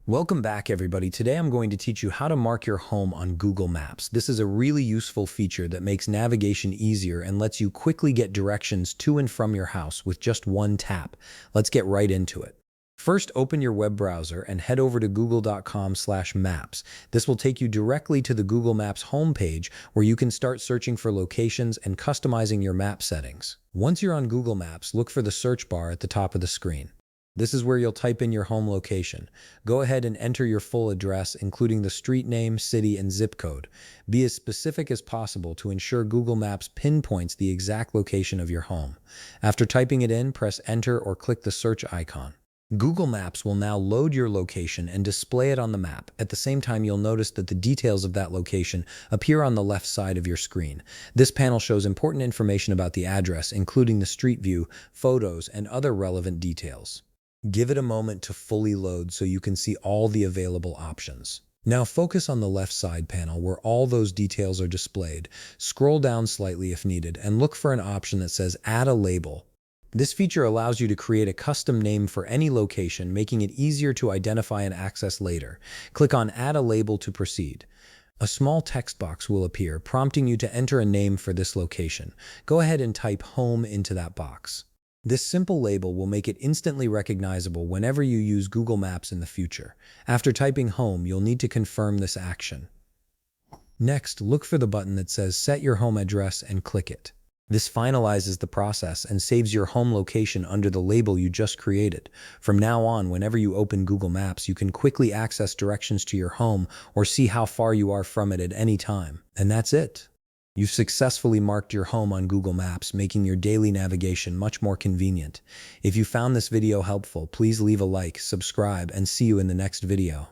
Welcome back, everybody. Today I'm going to teach you how to mark your home on Google Maps. This is a really useful feature that makes navigation easier and lets you quickly get directions to and from your house with just one tap. Let's get right into it. First, open your web browser and head over to google.com/maps. This will take you directly to the Google Maps homepage where you can start searching for locations and customizing your map settings. Once you're on Google Maps, look for the search bar at the top of the screen. This is where you'll type in your home location. Go ahead and enter your full address, including the street name, city, and zip code. Be as specific as possible to ensure Google Maps pinpoints the exact location of your home. After typing it in, press enter or click the search icon. Google Maps will now load your location and display it on the map. At the same time, you'll notice that the details of that location appear on the left side of your screen. This panel shows important information about the address, including the street view, photos, and other relevant details. Give it a moment to fully load so you can see all the available options. Now focus on the left side panel where all those details are displayed. Scroll down slightly if needed and look for an option that says Add a Label. This feature allows you to create a custom name for any location, making it easier to identify and access later. Click on Add a Label to proceed. A small text box will appear, prompting you to enter a name for this location. Go ahead and type Home into that box. This simple label will make it instantly recognizable whenever you use Google Maps in the future. After typing home, you'll need to confirm this action. Next, look for the button that says Set Your Home Address and click it. This finalizes the process and saves your home location under the label you just created. From now on, whenever you open Google Maps, you can quickly access directions to your home or see how far you are from it at any time. And that's it. You've successfully marked your home on Google Maps, making your daily navigation much more convenient. If you found this video helpful, please leave a like, subscribe, and see you in the next video.